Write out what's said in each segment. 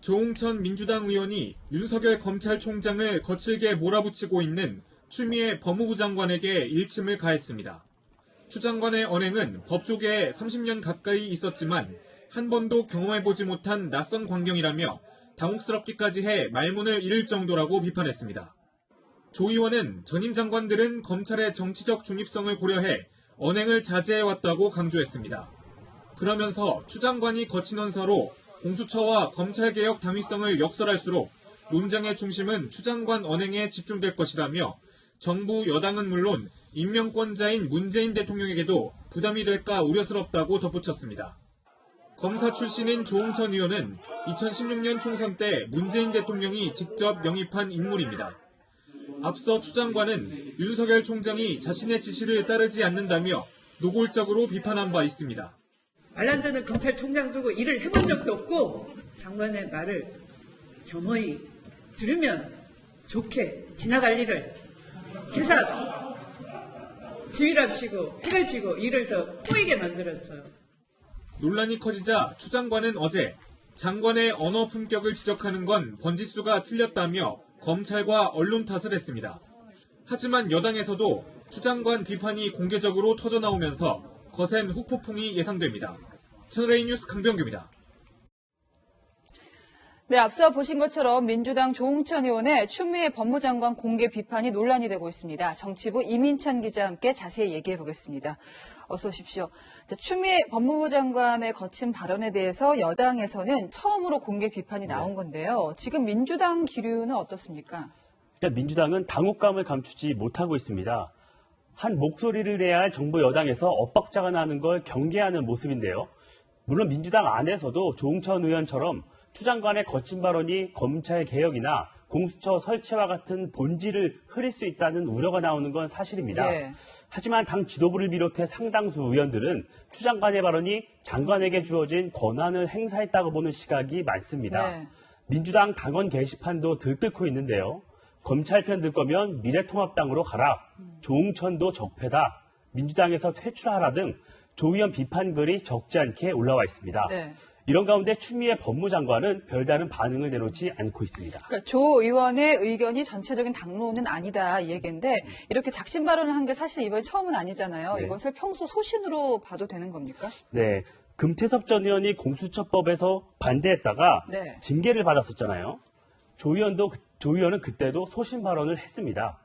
조홍천 민주당 의원이 윤석열 검찰총장을 거칠게 몰아붙이고 있는 추미애 법무부 장관에게 일침을 가했습니다. 추 장관의 언행은 법조계에 30년 가까이 있었지만 한 번도 경험해보지 못한 낯선 광경이라며 당혹스럽기까지 해 말문을 잃을 정도라고 비판했습니다. 조 의원은 전임 장관들은 검찰의 정치적 중립성을 고려해 언행을 자제해왔다고 강조했습니다. 그러면서 추 장관이 거친 언사로 공수처와 검찰개혁 당위성을 역설할수록 논쟁의 중심은 추 장관 언행에 집중될 것이라며 정부 여당은 물론 임명권자인 문재인 대통령에게도 부담이 될까 우려스럽다고 덧붙였습니다. 검사 출신인 조홍천 의원은 2016년 총선 때 문재인 대통령이 직접 영입한 인물입니다. 앞서 추 장관은 윤석열 총장이 자신의 지시를 따르지 않는다며 노골적으로 비판한 바 있습니다. 말 안 되는 검찰총장 두고 일을 해본 적도 없고 장관의 말을 겸허히 들으면 좋게 지나갈 일을 세상 지휘랍시고 해가 지고 일을 더 꼬이게 만들었어요. 논란이 커지자 추 장관은 어제 장관의 언어 품격을 지적하는 건 번지수가 틀렸다며 검찰과 언론 탓을 했습니다. 하지만 여당에서도 추 장관 비판이 공개적으로 터져나오면서 거센 후폭풍이 예상됩니다. 채널A 뉴스 강병규입니다. 네, 앞서 보신 것처럼 민주당 조홍천 의원의 추미애 법무장관 공개 비판이 논란이 되고 있습니다. 정치부 이민찬 기자와 함께 자세히 얘기해 보겠습니다. 어서 오십시오. 추미애 법무부 장관의 거친 발언에 대해서 여당에서는 처음으로 공개 비판이 나온 건데요. 지금 민주당 기류는 어떻습니까? 일단 민주당은 당혹감을 감추지 못하고 있습니다. 한 목소리를 내야 할 정부 여당에서 엇박자가 나는 걸 경계하는 모습인데요. 물론 민주당 안에서도 조홍천 의원처럼 추 장관의 거친 발언이 검찰 개혁이나 공수처 설치와 같은 본질을 흐릴 수 있다는 우려가 나오는 건 사실입니다. 네. 하지만 당 지도부를 비롯해 상당수 의원들은 추 장관의 발언이 장관에게 주어진 권한을 행사했다고 보는 시각이 많습니다. 네. 민주당 당원 게시판도 들끓고 있는데요. 검찰 편 들 거면 미래통합당으로 가라. 조홍천도 적폐다. 민주당에서 퇴출하라 등 조 의원 비판글이 적지 않게 올라와 있습니다. 네. 이런 가운데 추미애 법무장관은 별다른 반응을 내놓지 않고 있습니다. 그러니까 조 의원의 의견이 전체적인 당론은 아니다 이 얘기인데 이렇게 작심 발언을 한 게 사실 이번이 처음은 아니잖아요. 네. 이것을 평소 소신으로 봐도 되는 겁니까? 네. 금태섭 전 의원이 공수처법에서 반대했다가 네. 징계를 받았었잖아요. 조 의원은 그때도 소신 발언을 했습니다.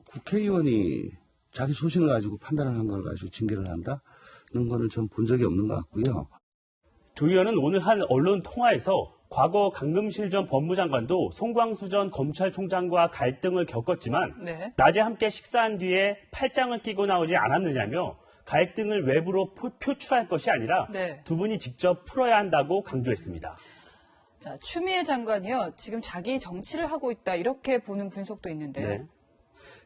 국회의원이 자기 소신을 가지고 판단을 한 걸 가지고 징계를 한다는 거는 전 본 적이 없는 것 같고요. 조 의원은 오늘 한 언론 통화에서 과거 강금실 전 법무장관도 송광수 전 검찰총장과 갈등을 겪었지만 네. 낮에 함께 식사한 뒤에 팔짱을 끼고 나오지 않았느냐며 갈등을 외부로 표출할 것이 아니라 네. 두 분이 직접 풀어야 한다고 강조했습니다. 자, 추미애 장관이요. 지금 자기 정치를 하고 있다 이렇게 보는 분석도 있는데요. 네.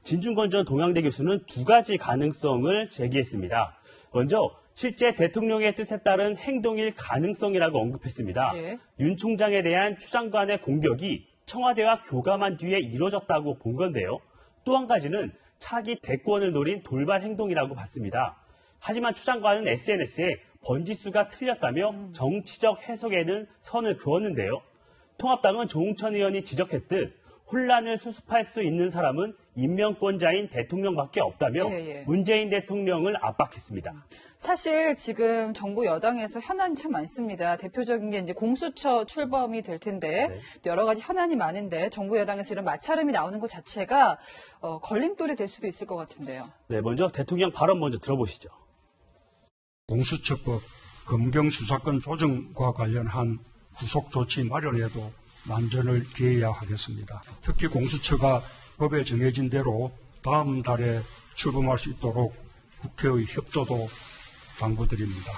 진중권 전 동양대 교수는 두 가지 가능성을 제기했습니다. 먼저 실제 대통령의 뜻에 따른 행동일 가능성이라고 언급했습니다. 네. 윤 총장에 대한 추 장관의 공격이 청와대와 교감한 뒤에 이루어졌다고 본 건데요. 또 한 가지는 차기 대권을 노린 돌발 행동이라고 봤습니다. 하지만 추 장관은 SNS에 번지수가 틀렸다며 정치적 해석에는 선을 그었는데요. 통합당은 조홍천 의원이 지적했듯 혼란을 수습할 수 있는 사람은 임명권자인 대통령밖에 없다며 문재인 대통령을 압박했습니다. 사실 지금 정부 여당에서 현안이 참 많습니다. 대표적인 게 이제 공수처 출범이 될 텐데 여러 가지 현안이 많은데 정부 여당에서 이런 마찰음이 나오는 것 자체가 걸림돌이 될 수도 있을 것 같은데요. 네, 먼저 대통령 발언 먼저 들어보시죠. 공수처법 검경수사권 조정과 관련한 후속 조치 마련에도 만전을 기해야 하겠습니다. 특히 공수처가 법에 정해진 대로 다음 달에 출범할 수 있도록 국회의 협조도 당부드립니다.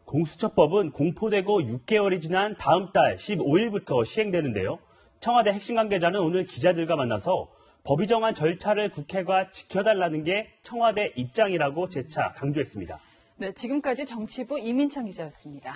공수처법은 공포되고 6개월이 지난 다음 달 15일부터 시행되는데요. 청와대 핵심 관계자는 오늘 기자들과 만나서 법이 정한 절차를 국회가 지켜달라는 게 청와대 입장이라고 재차 강조했습니다. 네, 지금까지 정치부 이민찬 기자였습니다.